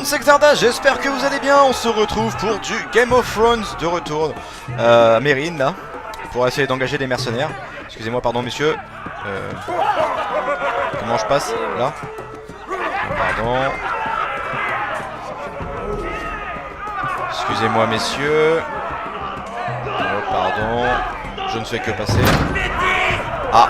monde, c'est Xardas, j'espère que vous allez bien. On se retrouve pour du Game of Thrones de retour à Mérine là, pour essayer d'engager des mercenaires. Excusez-moi, pardon messieurs. Comment je passe là? Pardon. Excusez-moi messieurs. Oh, pardon. Je ne fais que passer. Ah.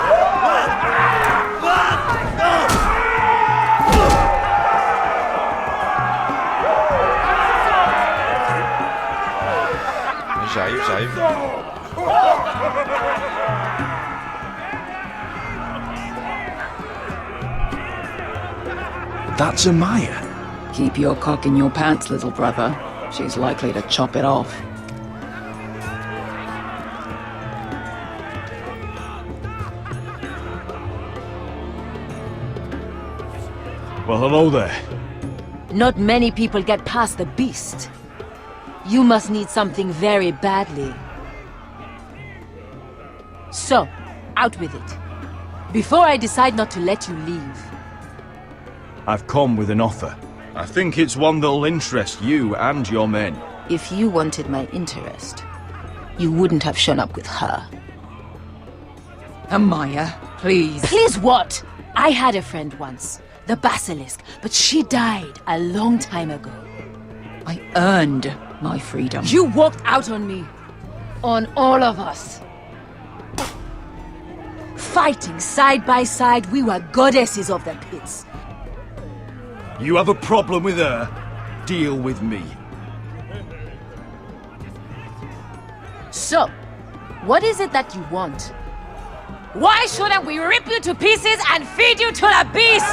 J'arrive. That's Amaya. Keep your cock in your pants, little brother. She's likely to chop it off. Well, hello there. Not many people get past the beast. You must need something very badly. So, out with it. Before I decide not to let you leave. I've come with an offer. I think it's one that'll interest you and your men. If you wanted my interest, you wouldn't have shown up with her. Amaya, please. Please what? I had a friend once, the Basilisk, but she died a long time ago. I earned my freedom. You walked out on me. On all of us. Fighting side by side, we were goddesses of the pits. You have a problem with her? Deal with me. So, what is it that you want? Why shouldn't we rip you to pieces and feed you to the beast?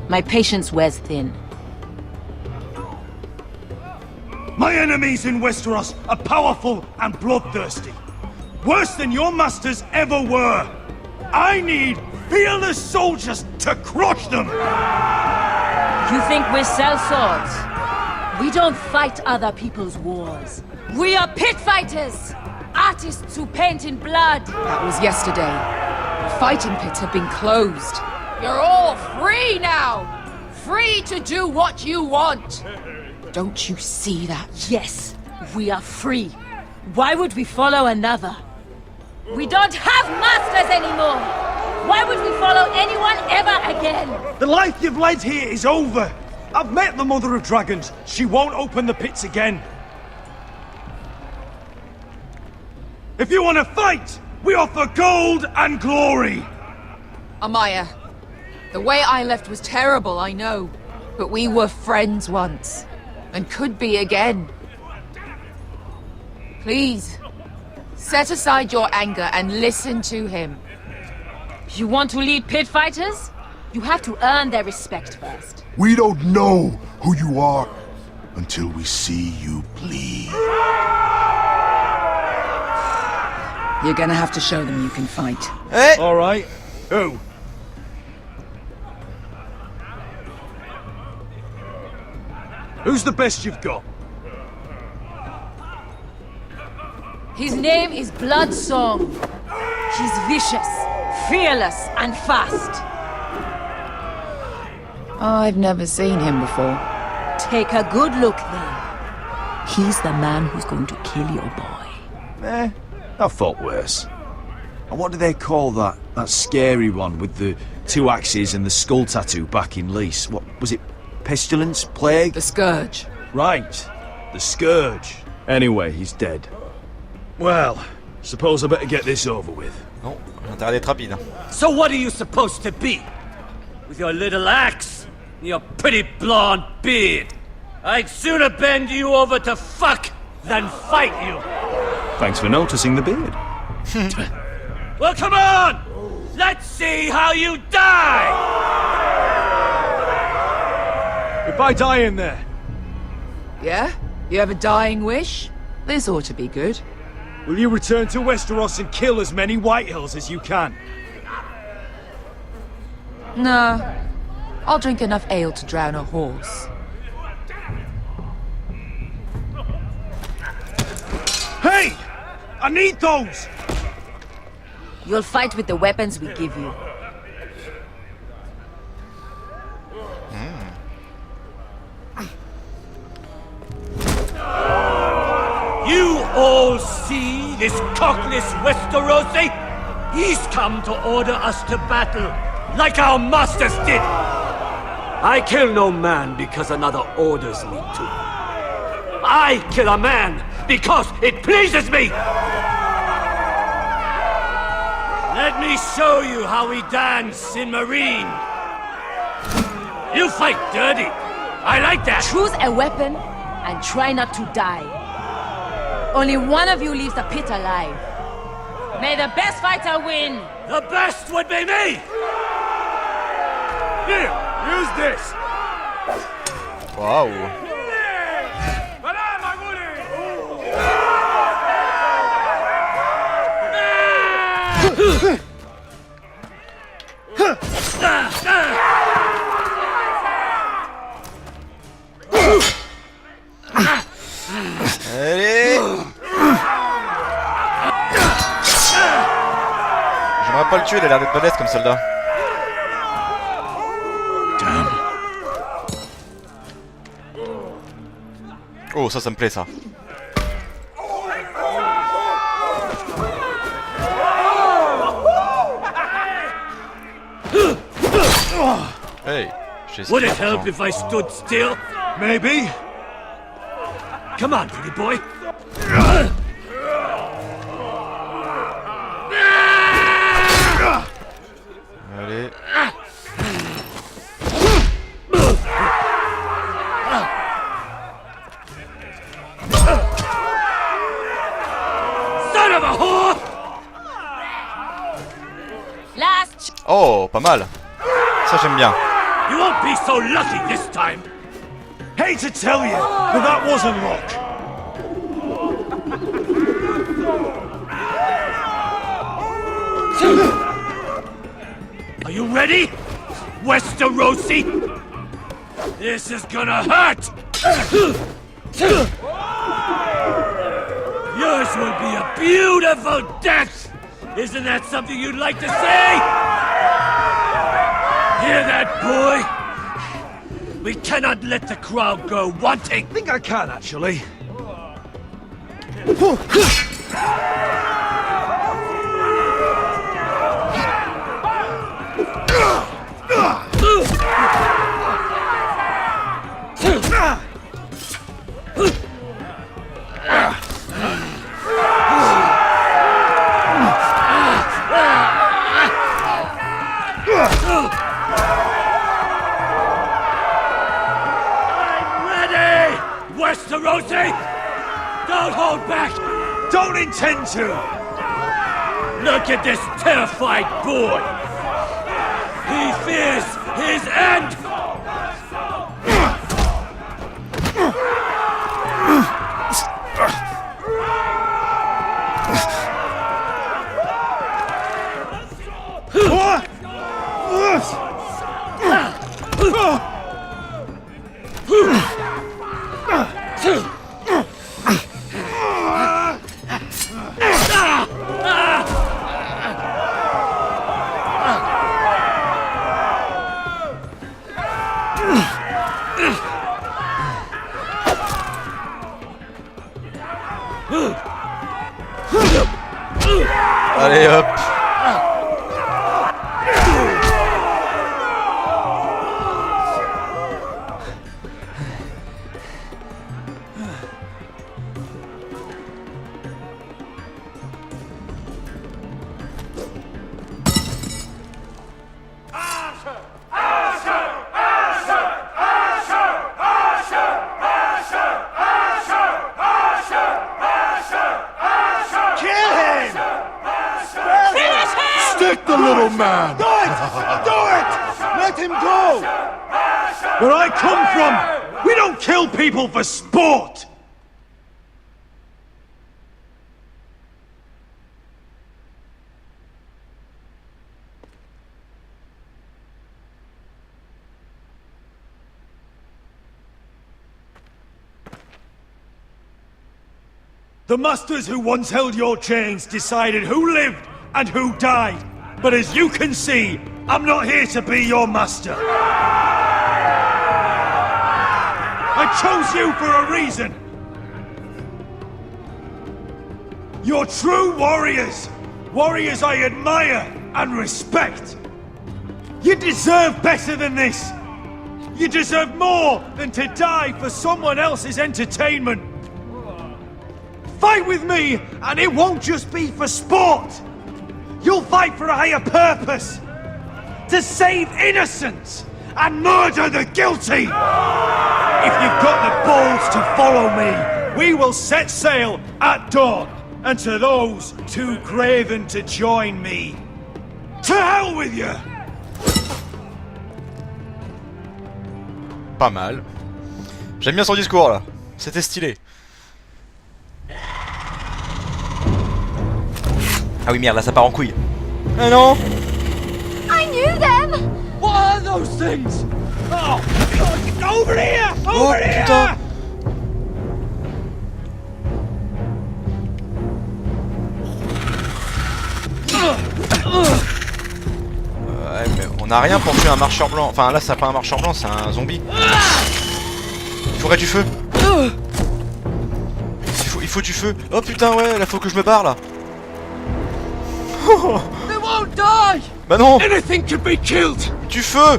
My patience wears thin. My enemies in Westeros are powerful and bloodthirsty. Worse than your masters ever were. I need fearless soldiers to crush them! You think we sell swords? We don't fight other people's wars. We are pit fighters! Artists who paint in blood! That was yesterday. The fighting pits have been closed. You're all free now! Free to do what you want! Don't you see that? Yes, we are free. Why would we follow another? We don't have masters anymore! Why would we follow anyone ever again? The life you've led here is over! I've met the Mother of Dragons. She won't open the pits again. If you want to fight, we offer gold and glory! Amaya, the way I left was terrible, I know. But we were friends once. And could be again. Please, set aside your anger and listen to him. You want to lead pit fighters? You have to earn their respect first. We don't know who you are until we see you bleed. You're gonna have to show them you can fight. Hey. All right. Who? Who's the best you've got? His name is Bloodsong. He's vicious, fearless, and fast. I've never seen him before. Take a good look then. He's the man who's going to kill your boy. I thought worse. And what do they call that scary one with the 2 axes and the skull tattoo back in Lease? What was it? Pestilence? Plague? The Scourge. Right. The Scourge. Anyway, he's dead. Well, suppose I better get this over with. Non, j'ai intérêt d'être rapide. So what are you supposed to be? With your little axe and your pretty blonde beard? I'd sooner bend you over to fuck than fight you. Thanks for noticing the beard. Well, come on! Let's see how you die! If I die in there, Yeah? You have a dying wish? This ought to be good. will you return to Westeros and kill as many Whitehills as you can? No. I'll drink enough ale to drown a horse. Hey! I need those! You'll fight with the weapons we give you. You all see this cockless Westerosi? He's come to order us to battle, like our masters did. I kill no man because another orders me to. I kill a man because it pleases me! Let me show you how we dance in Marine. You fight dirty. I like that. Choose a weapon and try not to die. Only one of you leaves the pit alive. May the best fighter win! The best would be me! Here, use this! Waouh. Allez. J'aimerais pas le tuer, il a l'air d'être balèze comme soldat. Oh, ça me plaît ça. Hey, Would it help if I stood still? Maybe. Come on, pretty boy. Allez. Son of a whore! Last Oh, pas mal. Ça j'aime bien. You won't be so lucky this time. Hate to tell you, but that wasn't luck. Are you ready? Westerosi? This is gonna hurt! Yours will be a beautiful death! Isn't that something you'd like to say? Hear that, boy? We cannot let the crowd go wanting! I think I can, actually. Westerosi! Don't hold back! Don't intend to! Look at this terrified boy! He fears his end! Allez hop. Stick the little man! Do it! Do it! Let him go! Where I come from, we don't kill people for sport! The masters who once held your chains decided who lived and who died. But as you can see, I'm not here to be your master. I chose you for a reason. You're true warriors. Warriors I admire and respect. You deserve better than this. You deserve more than to die for someone else's entertainment. Fight with me, and it won't just be for sport. You'll fight for a higher purpose. To save innocents and murder the guilty. If you've got the balls to follow me, we will set sail at dawn. And to those too craven to join me, to hell with you! Pas mal. J'aime bien son discours là. C'était stylé. Ah oui merde, là ça part en couille. Ah non! I knew them! What are those things? Oh, God, over here! Oh Over here! putain! Ouais mais on a rien pour tuer un marcheur blanc. Enfin là c'est pas un marcheur blanc, c'est un zombie. Il faudrait du feu. Il faut du feu. Oh putain ouais, là faut que je me barre là. They won't die! Bah non! Anything can be killed! Du feu!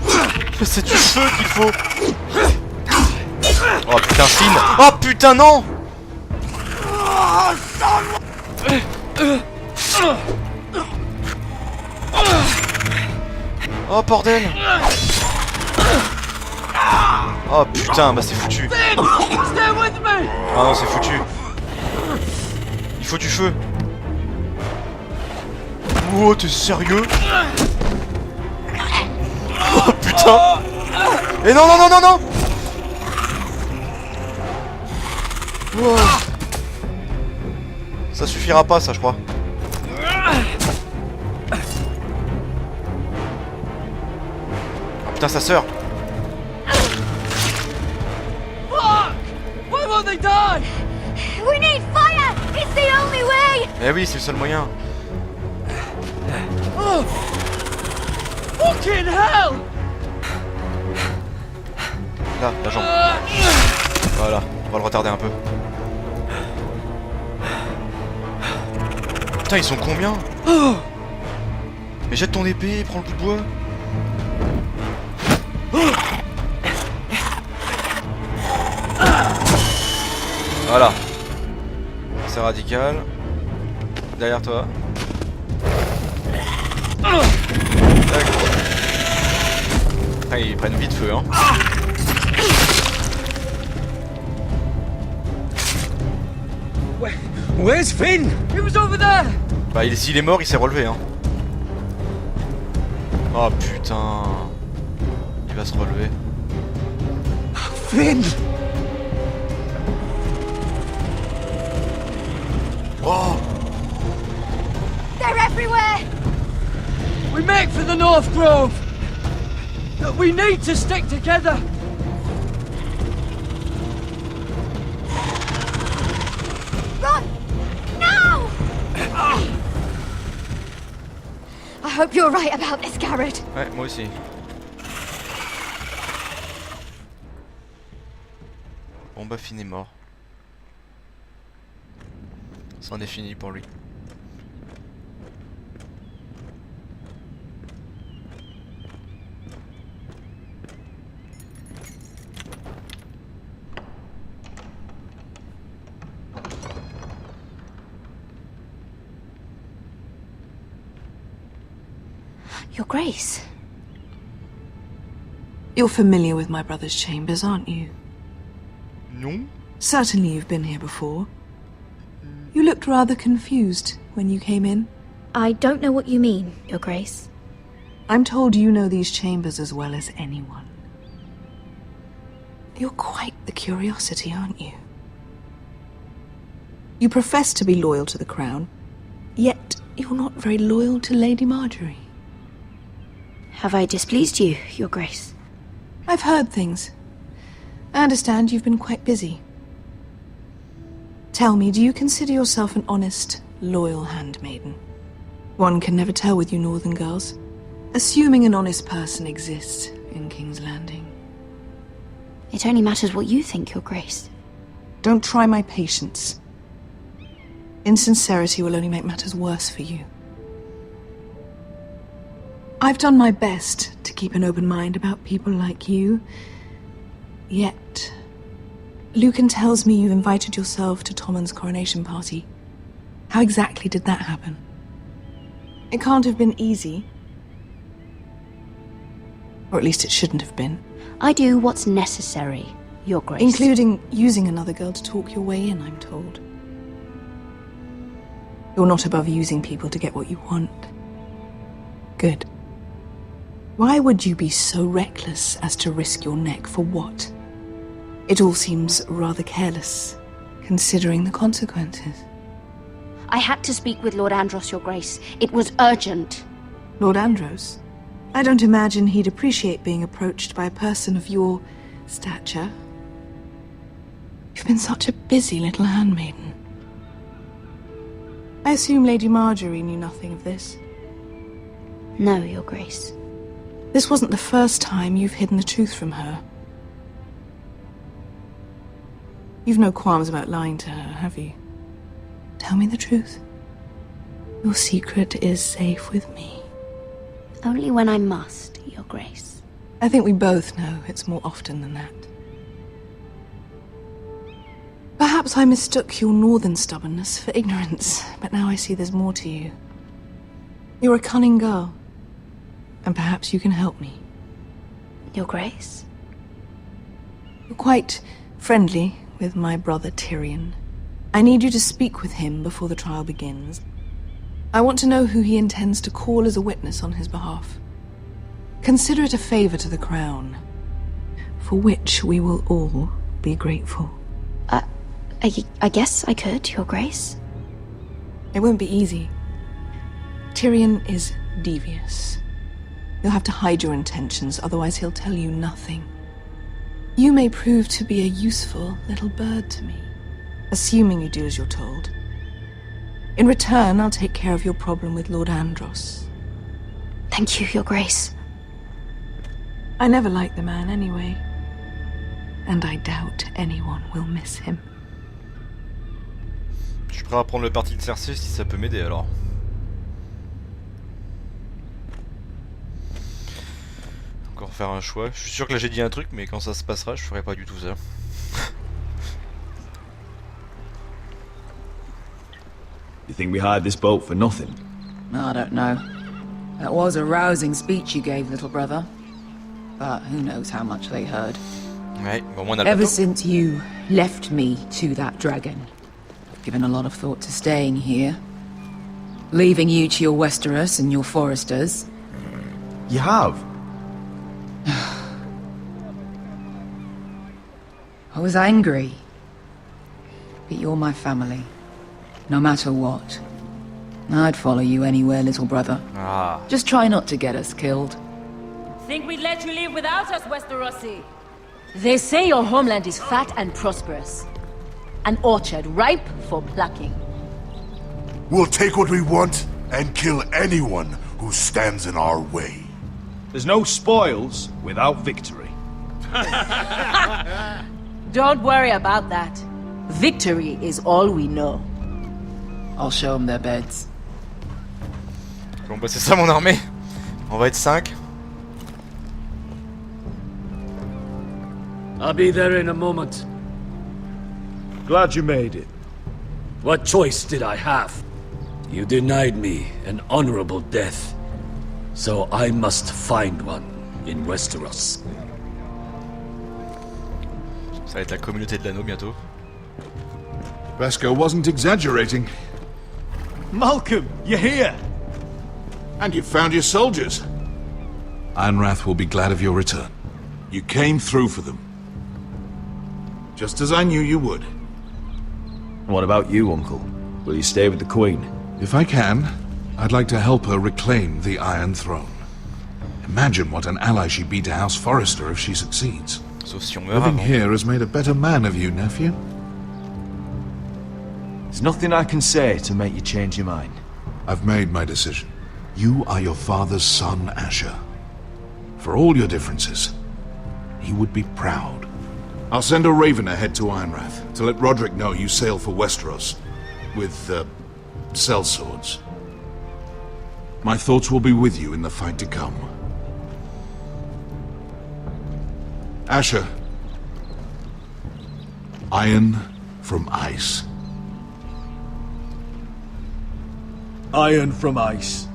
C'est du feu qu'il faut! Oh putain, Finn! Oh putain, non! Oh bordel! Oh putain, bah c'est foutu! Stay with me! Ah non, c'est foutu! Il faut du feu! Oh, t'es sérieux? Oh putain! Et non, non, non, non, non! Wow. Ça suffira pas, ça, je crois. Oh putain, sa sœur! Fuck! Why won't they die? We need fire! It's the only way! Eh oui, c'est le seul moyen. Oh! Fucking hell! Là, la jambe. Voilà, on va le retarder un peu. Putain, ils sont combien? Mais jette ton épée, prends le bout de bois. Voilà. C'est radical. Derrière toi. Tac. Ah, ils prennent vite feu, hein. Where's Finn? He was over there! Bah, s'il est mort, il s'est relevé, hein. Oh putain. Il va se relever. Finn! Oh! They're everywhere! We make for the North Grove! We need to stick together! Run! Now! I hope you're right about this, Garrett. Ouais, moi aussi. Bon bah, Finn est mort. C'en est fini pour lui. Your Grace. You're familiar with my brother's chambers, aren't you? Non? Certainly you've been here before. You looked rather confused when you came in. I don't know what you mean, Your Grace. I'm told you know these chambers as well as anyone. You're quite the curiosity, aren't you? You profess to be loyal to the crown, yet you're not very loyal to Lady Marjorie. Have I displeased you, Your Grace? I've heard things. I understand you've been quite busy. Tell me, do you consider yourself an honest, loyal handmaiden? One can never tell with you northern girls. Assuming an honest person exists in King's Landing. It only matters what you think, Your Grace. Don't try my patience. Insincerity will only make matters worse for you. I've done my best to keep an open mind about people like you. Yet, Lucan tells me you invited yourself to Tommen's coronation party. How exactly did that happen? It can't have been easy. Or at least it shouldn't have been. I do what's necessary, Your Grace. Including using another girl to talk your way in, I'm told. You're not above using people to get what you want. Good. Why would you be so reckless as to risk your neck for what? It all seems rather careless, considering the consequences. I had to speak with Lord Andros, Your Grace. It was urgent. Lord Andros? I don't imagine he'd appreciate being approached by a person of your stature. You've been such a busy little handmaiden. I assume Lady Marjorie knew nothing of this. No, Your Grace. This wasn't the first time you've hidden the truth from her. You've no qualms about lying to her, have you? Tell me the truth. Your secret is safe with me. Only when I must, Your Grace. I think we both know it's more often than that. Perhaps I mistook your northern stubbornness for ignorance, but now I see there's more to you. You're a cunning girl, and perhaps you can help me. Your Grace? You're quite friendly with my brother Tyrion. I need you to speak with him before the trial begins. I want to know who he intends to call as a witness on his behalf. Consider it a favor to the crown, for which we will all be grateful. I guess I could, Your Grace. It won't be easy. Tyrion is devious. You'll have to hide your intentions, otherwise he'll tell you nothing. You may prove to be a useful little bird to me, assuming you do as you're told. In return, I'll take care of your problem with Lord Andros. Thank you, Your Grace. I never liked the man anyway, and I doubt anyone will miss him. Je suis prêt à prendre le parti de Cersei si ça peut m'aider alors. Encore faire un choix. Je suis sûr que là j'ai dit un truc, mais quand ça se passera, je ferai pas du tout ça. You think we hired this boat for nothing? I don't know. That was a rousing speech you gave, little brother. But who knows how much they heard. Ouais, bon, moi on a le Ever bateau. since you left me to that dragon, I've given a lot of thought to staying here. Leaving you to your Westeros and your Foresters. You have? I was angry. But you're my family. No matter what. I'd follow you anywhere, little brother. Ah. Just try not to get us killed. Think we'd let you live without us, Westerosi? They say your homeland is fat and prosperous. An orchard ripe for plucking. We'll take what we want and kill anyone who stands in our way. There's no spoils without victory. Don't worry about that. Victory is all we know. I'll show them their beds. Bon bah c'est ça mon armée. On va être 5. I'll be there in a moment. Glad you made it. What choice did I have? You denied me an honorable death. So I must find one in Westeros. Ça va être la communauté de l'anneau bientôt. Vesco wasn't exaggerating. Malcolm, you're here! And you found your soldiers. Ironrath will be glad of your return. You came through for them. Just as I knew you would. What about you, Uncle? Will you stay with the Queen? If I can, I'd like to help her reclaim the Iron Throne. Imagine what an ally she'd be to House Forrester if she succeeds. Sauf si on meurt Living avant. here has made a better man of you, nephew. There's nothing I can say to make you change your mind. I've made my decision. You are your father's son, Asher. For all your differences, he would be proud. I'll send a raven ahead to Ironrath to let Roderick know you sail for Westeros with, sellswords. My thoughts will be with you in the fight to come. Asher. Iron from ice. Iron from ice.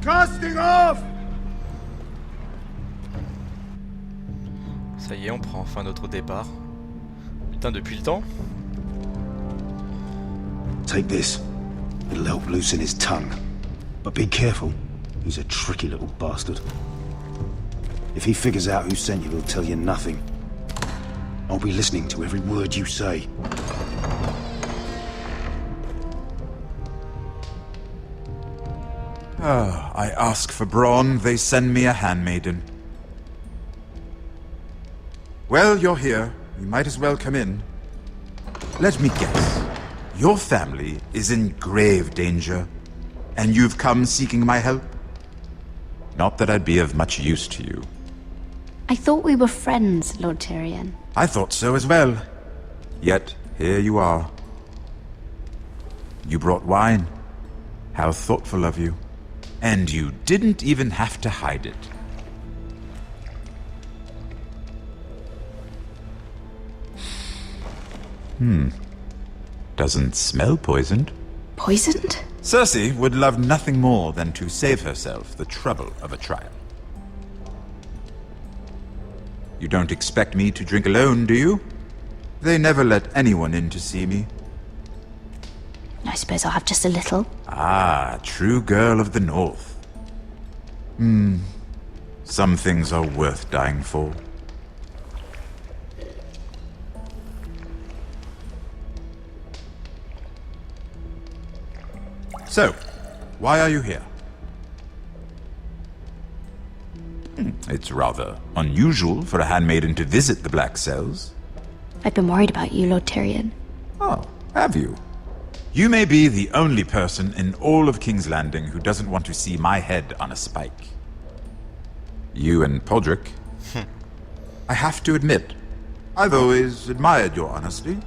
Casting off! Ça y est, on prend enfin notre départ. Putain, depuis le temps. Take this. It'll help loosen his tongue. But be careful. He's a tricky little bastard. If he figures out who sent you, he'll tell you nothing. I'll be listening to every word you say. Ah, I ask for brawn, they send me a handmaiden. Well, you're here. You might as well come in. Let me guess. Your family is in grave danger, and you've come seeking my help? Not that I'd be of much use to you. I thought we were friends, Lord Tyrion. I thought so as well. Yet, here you are. You brought wine. How thoughtful of you. And you didn't even have to hide it. Doesn't smell poisoned. Poisoned? Cersei would love nothing more than to save herself the trouble of a trial. You don't expect me to drink alone, do you? They never let anyone in to see me. I suppose I'll have just a little. Ah, true girl of the North. Some things are worth dying for. So, why are you here? It's rather unusual for a handmaiden to visit the Black Cells. I've been worried about you, Lord Tyrion. Oh, have you? You may be the only person in all of King's Landing who doesn't want to see my head on a spike. You and Podrick. I have to admit, I've always admired your honesty,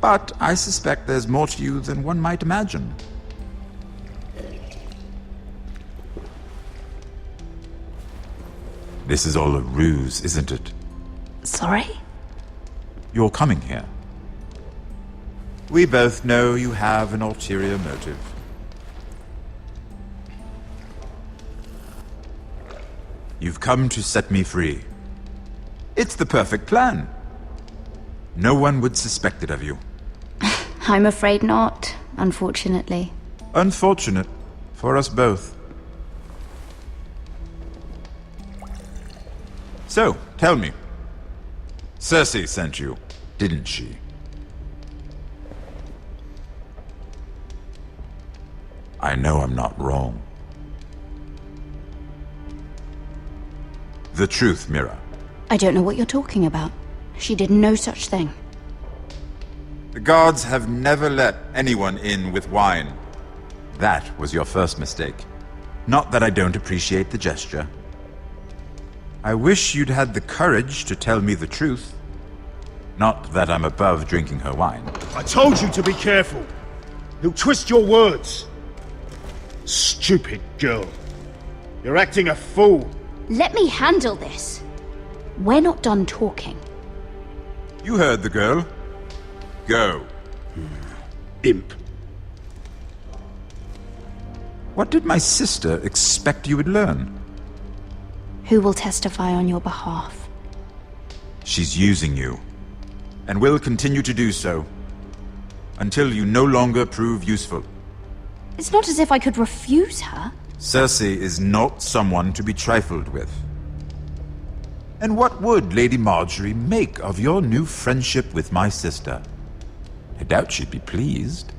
but I suspect there's more to you than one might imagine. This is all a ruse, isn't it? Sorry? You're coming here. We both know you have an ulterior motive. You've come to set me free. It's the perfect plan. No one would suspect it of you. I'm afraid not, unfortunately. Unfortunate for us both. So, tell me. Cersei sent you, didn't she? I know I'm not wrong. The truth, Mira. I don't know what you're talking about. She did no such thing. The guards have never let anyone in with wine. That was your first mistake. Not that I don't appreciate the gesture. I wish you'd had the courage to tell me the truth. Not that I'm above drinking her wine. I told you to be careful. He'll twist your words. Stupid girl. You're acting a fool. Let me handle this. We're not done talking. You heard the girl. Go. Imp. What did my sister expect you would learn? Who will testify on your behalf? She's using you, and will continue to do so, until you no longer prove useful. It's not as if I could refuse her. Cersei is not someone to be trifled with. And what would Lady Marjorie make of your new friendship with my sister? I doubt she'd be pleased.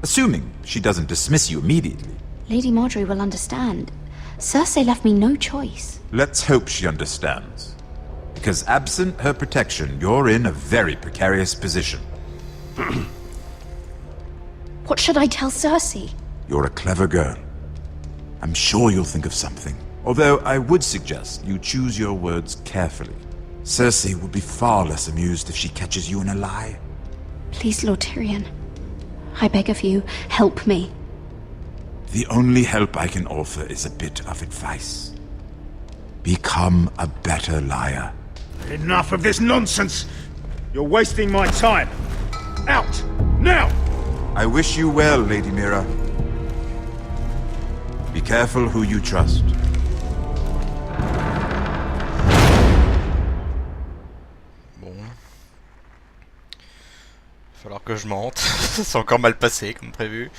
Assuming she doesn't dismiss you immediately. Lady Marjorie will understand. Cersei left me no choice. Let's hope she understands. Because absent her protection, you're in a very precarious position. What should I tell Cersei? You're a clever girl. I'm sure you'll think of something. Although I would suggest you choose your words carefully. Cersei will be far less amused if she catches you in a lie. Please, Lord Tyrion. I beg of you, help me. The only help I can offer is a bit of advice. Become a better liar. Enough of this nonsense! You're wasting my time! Out! Now! I wish you well, Lady Mira. Be careful who you trust. Bon. Il va falloir que je mente. C'est encore mal passé comme prévu.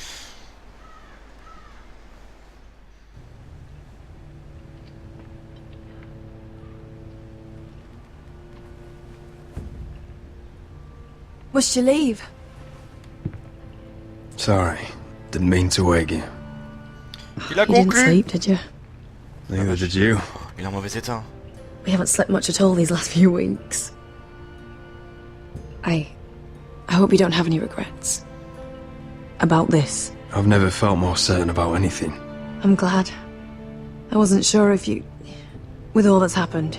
Must you leave? Sorry, didn't mean to wake you. Il a You didn't conclu. sleep, did you? Neither did you. Il est en mauvais état. We haven't slept much at all these last few weeks. I hope you don't have any regrets. About this. I've never felt more certain about anything. I'm glad. I wasn't sure if you... with all that's happened.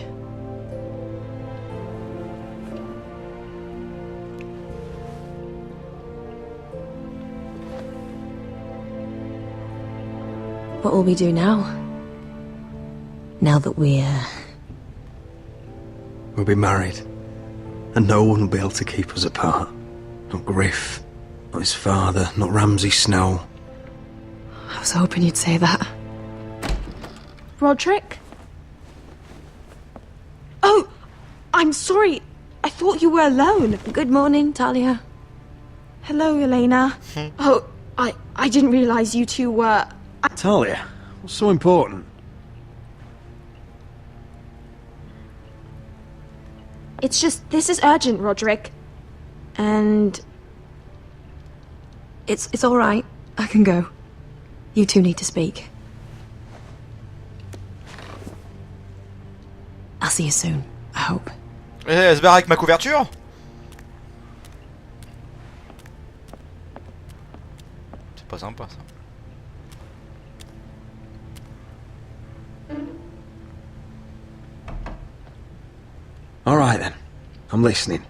What will we do now? Now that we're... We'll be married. And no one will be able to keep us apart. Not Griff, not his father, not Ramsay Snow. I was hoping you'd say that. Roderick? Oh, I'm sorry. I thought you were alone. Good morning, Talia. Hello, Elena. Oh, I didn't realize you two were... Talia, what's so important? It's just, this is urgent, Roderick. And... It's all right. I can go. You two need to speak. I'll see you soon, I hope. Elle se barre avec ma couverture. C'est pas sympa ça. All right then, I'm listening.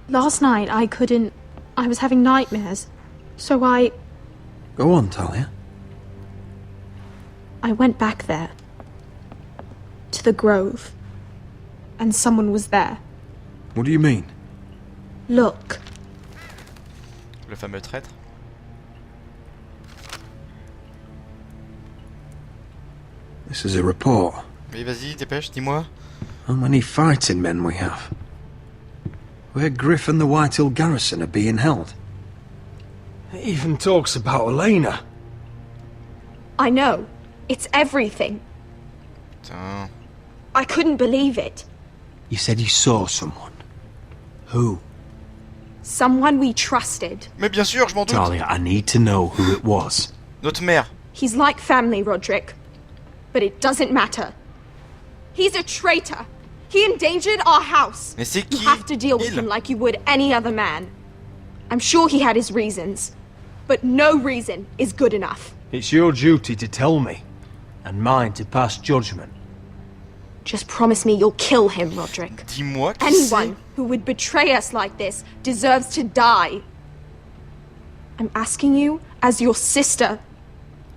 Last night I couldn't... I was having nightmares. So I Go on, Talia. went back there. To the grove. And someone was there. What do you mean? Look. Le fameux traître. This is a report. Oui, vas-y, dépêche, dis-moi. How many fighting men we have? Where Griff and the Whitehill garrison are being held. It even talks about Elena. I know. It's everything. Putain. I couldn't believe it. You said you saw someone. Who? Someone we trusted. Mais bien sûr, je m'en doute. Talia, I need to know who it was. Notre mère. He's like family, Roderick. But it doesn't matter. He's a traitor. He endangered our house. Mais c'est qui? You have to deal with him like you would any other man. I'm sure he had his reasons. But no reason is good enough. It's your duty to tell me, and mine to pass judgment. Just promise me you'll kill him, Roderick. Dis-moi qui Anyone c'est. who would betray us like this deserves to die. I'm asking you as your sister.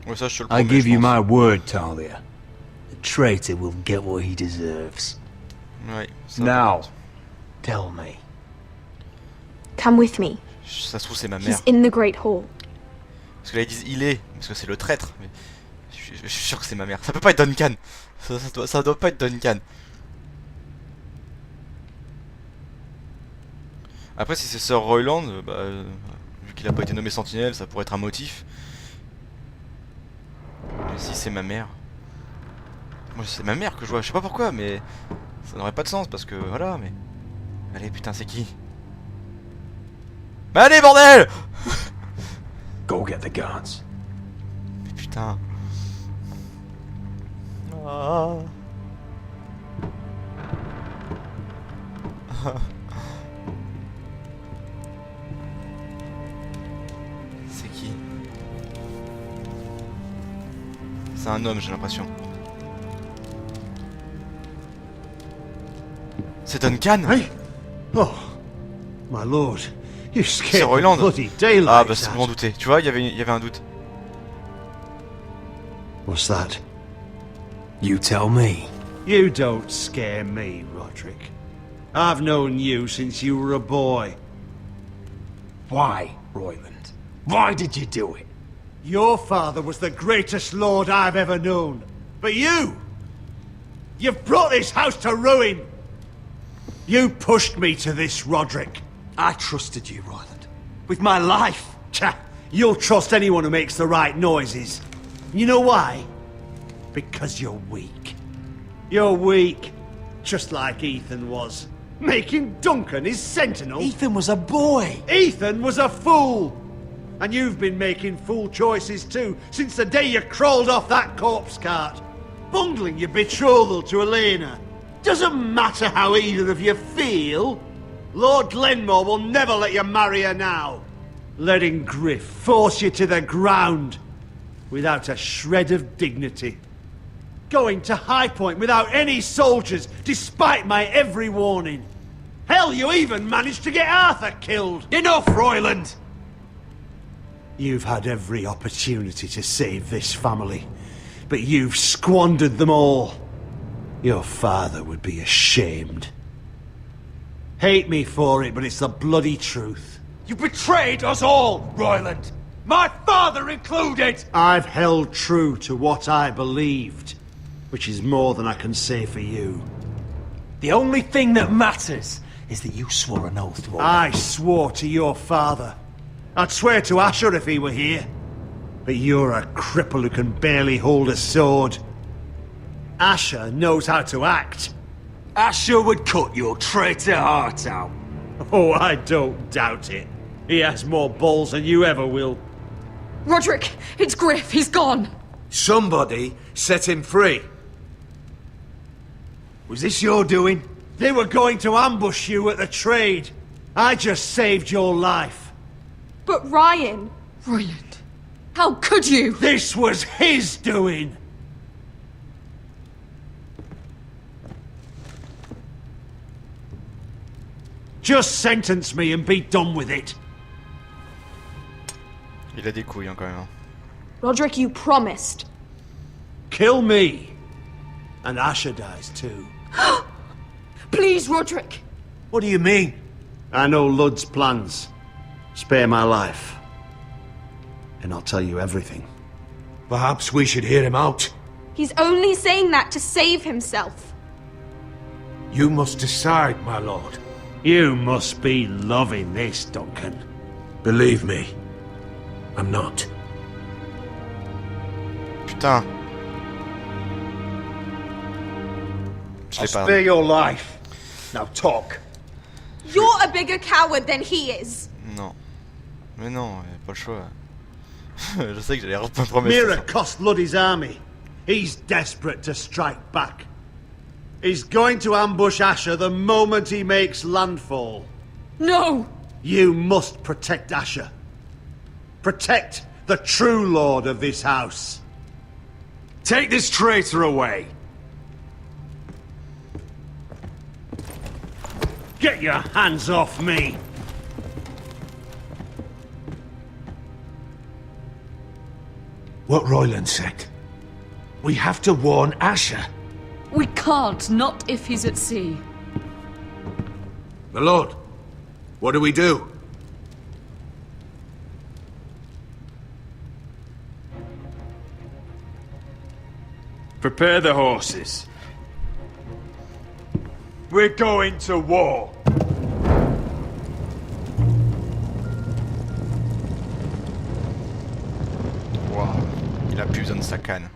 Ouais, ça, je te le I promets, give je you pense. my word, Talia. The traitor will get what he deserves. Ouais, ça, Now, tell me. Come with me. Ça se trouve, c'est ma mère. He's in the Great Hall. Parce que là, ils disent il est, parce que c'est le traître. Mais je suis sûr que c'est ma mère. Ça peut pas être Duncan. Ça doit pas être Duncan. Après, si c'est Sir Royland, vu qu'il a pas été nommé sentinelle, ça pourrait être un motif. Mais si c'est ma mère. Moi, c'est ma mère que je vois. Je sais pas pourquoi, mais ça n'aurait pas de sens parce que voilà. Mais allez, putain, c'est qui? Mais allez, bordel! Go get the guards. Mais putain. Ah. C'est un homme, j'ai l'impression. C'est Duncan. Hey? Oh, my lord. You C'est scared the Royland. bloody daylight Ah bah c'est out. bon douter. Tu vois, il y avait un doute. What's that? You tell me. You don't scare me, Roderick. I've known you since you were a boy. Why, Royland? Why did you do it? Your father was the greatest lord I've ever known. But you've brought this house to ruin. You pushed me to this, Roderick. I trusted you, Royland. With my life. Cha, you'll trust anyone who makes the right noises. You know why? Because you're weak. You're weak. Just like Ethan was. Making Duncan his sentinel. Ethan was a boy. Ethan was a fool. And you've been making fool choices too, since the day you crawled off that corpse cart. Bungling your betrothal to Elena. Doesn't matter how either of you feel. Lord Glenmore will never let you marry her now. Letting Griff force you to the ground. Without a shred of dignity. Going to High Point without any soldiers, despite my every warning. Hell, you even managed to get Arthur killed. Enough, Royland! You've had every opportunity to save this family, but you've squandered them all. Your father would be ashamed. Hate me for it, but it's the bloody truth. You betrayed us all, Royland! My father included! I've held true to what I believed, which is more than I can say for you. The only thing that matters is that you swore an oath to I swore to your father. I'd swear to Asher if he were here. But you're a cripple who can barely hold a sword. Asher knows how to act. Asher would cut your traitor heart out. Oh, I don't doubt it. He has more balls than you ever will. Roderick, it's Griff. He's gone. Somebody set him free. Was this your doing? They were going to ambush you at the trade. I just saved your life. But Ryan... Royland, how could you? This was his doing. Just sentence me and be done with it. Il a des couilles hein, quand même. Roderick, you promised. Kill me. And Asher dies too. Please, Roderick. What do you mean? I know Ludd's plans. Spare my life. And I'll tell you everything. Perhaps we should hear him out. He's only saying that to save himself. You must decide, my lord. You must be loving this, Duncan. Believe me, I'm not. Putain. I'll spare your life. Now talk. You're a bigger coward than he is. Non. Mais non, y a pas le choix. Je sais que j'allais reprendre mes Mira cost Luddy's army. He's desperate to strike back. He's going to ambush Asher the moment he makes landfall. No! You must protect Asher. Protect the true lord of this house. Take this traitor away. Get your hands off me! What Royland said. We have to warn Asher. We can't, not if he's at sea. My lord, what do we do? Prepare the horses. We're going to war. Wow. Il a plus besoin de sa canne.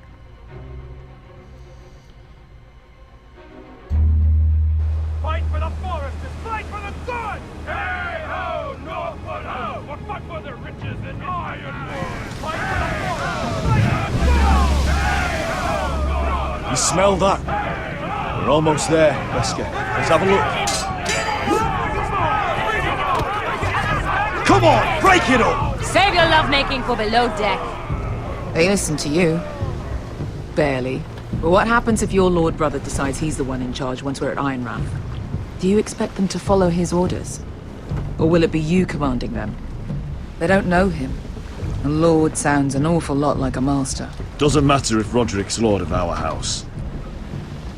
Fight for the foresters! Fight for the sun! Hey ho, Northwood ho! We'll fight for the riches and ironwood! Fight for the foresters! Fight for the sun! Hey ho, Northwood! You smell that? We're almost there, Wesker. Let's have a look. Come on, break it up! Save your lovemaking for below deck. They listen to you. barely. But what happens if your lord brother decides he's the one in charge once we're at Ironrath? Do you expect them to follow his orders? Or will it be you commanding them? They don't know him. A lord sounds an awful lot like a master. Doesn't matter if Roderick's lord of our house.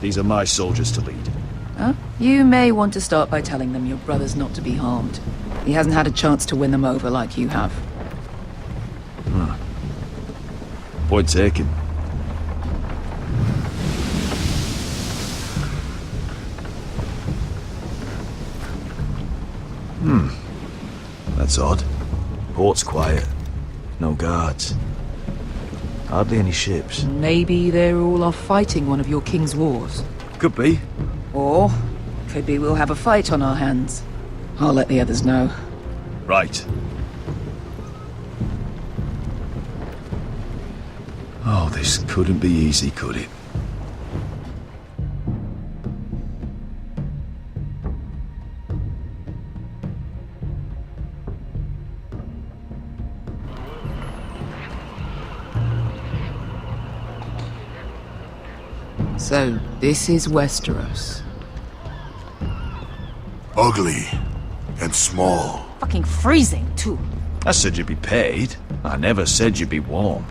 These are my soldiers to lead. Huh? You may want to start by telling them your brother's not to be harmed. He hasn't had a chance to win them over like you have. Point taken. That's odd. Port's quiet. No guards. Hardly any ships. Maybe they're all off fighting one of your king's wars. Could be. Or could be we'll have a fight on our hands. I'll let the others know. Right. Oh, this couldn't be easy, could it? So, this is Westeros. Ugly and small. Fucking freezing, too. I said you'd be paid. I never said you'd be warm.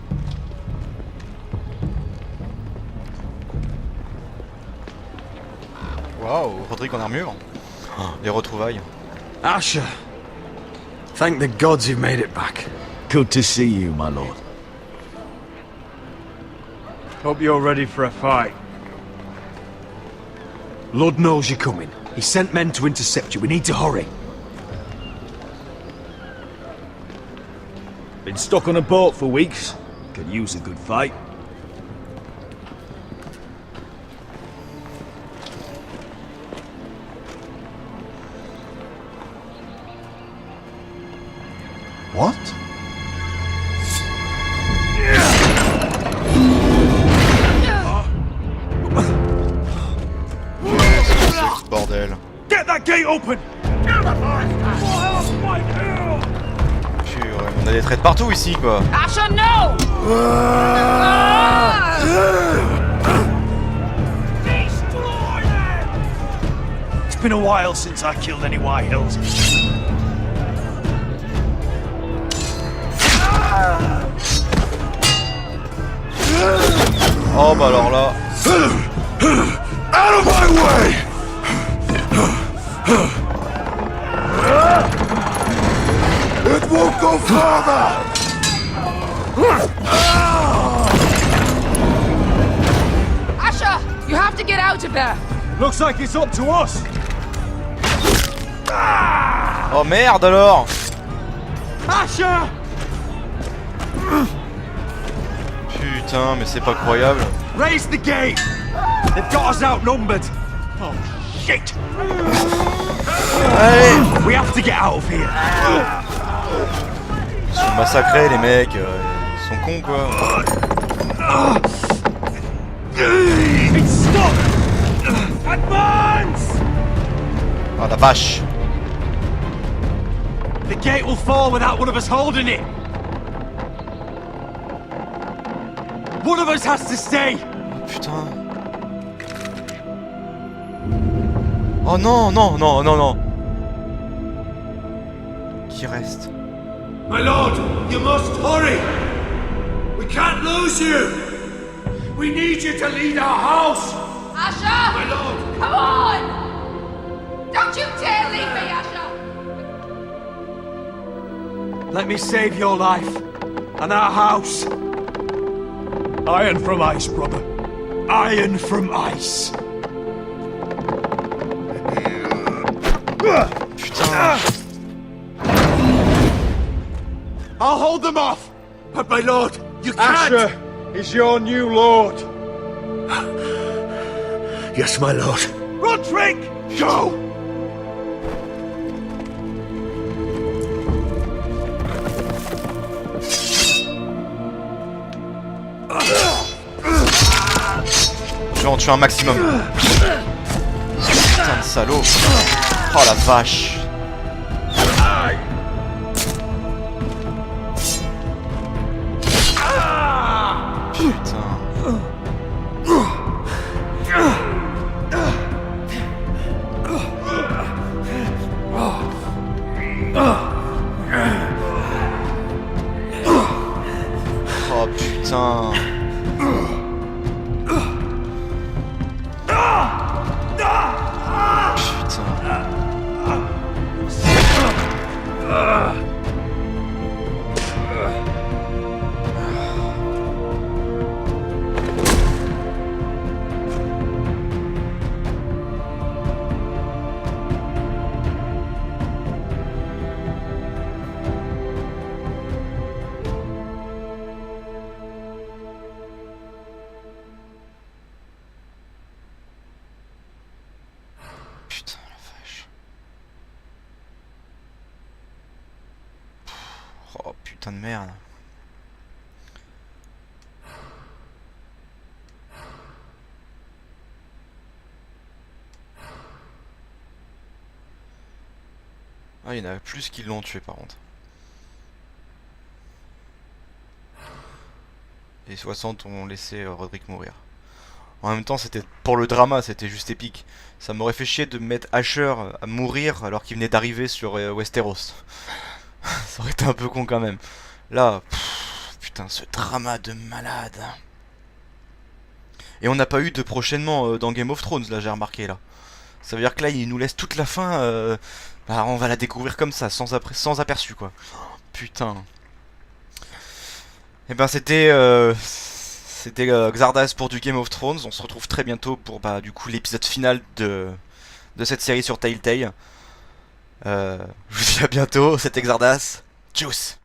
Waouh, Roderick en armure. Les retrouvailles. Asher, thank the gods you've made it back. Good to see you, my lord. Hope you're ready for a fight. Lord knows you're coming. He sent men to intercept you. We need to hurry. Been stuck on a boat for weeks. Could use a good fight. What? Bordel. Get that gate open! Purée, on a des traits de partout ici quoi. Asher, no! It's been a while since I killed any White Hills. Oh bah alors là. Out of my way! It won't go farther! Asher, you have to get out of there. Looks like it's up to us. Oh merde alors. Asher! Putain, mais c'est pas croyable. Raise the gate! They've got us outnumbered! Oh, shit! Allez. We have to get out of here! Ils sont massacrés les mecs, ils sont cons quoi. It's stuck! Advance! Oh la vache. The gate will fall without one of us holding it! One of us has to stay! Putain. Oh non, non, non, non, non. Qui reste? My lord, you must hurry! We can't lose you! We need you to lead our house! Asher! My lord! Come on! Don't you dare leave me, Asher! Let me save your life and our house. Iron from ice, brother. Iron from ice. Putain. I'll hold them off. But my lord, you can't. Asher is your new lord. Yes, my lord. Roderick, go! Je vais en tuer un maximum. Putain de salaud. Oh la vache. Putain. putain. Putain, la vache. Oh putain de merde. Ah, il y en a plus qui l'ont tué par contre. Et 60 ont laissé Roderick mourir. En même temps, c'était pour le drama, c'était juste épique. Ça m'aurait fait chier de mettre Asher à mourir alors qu'il venait d'arriver sur Westeros. Ça aurait été un peu con quand même. Là, putain, ce drama de malade. Et on n'a pas eu de prochainement dans Game of Thrones, là, j'ai remarqué, là. Ça veut dire que là, il nous laisse toute la fin. Bah, on va la découvrir comme ça, sans aperçu, quoi. Putain. Et ben, c'était Xardas pour du Game of Thrones. On se retrouve très bientôt pour, bah, du coup, l'épisode final de cette série sur Telltale. Je vous dis à bientôt, c'était Xardas. Tchuss.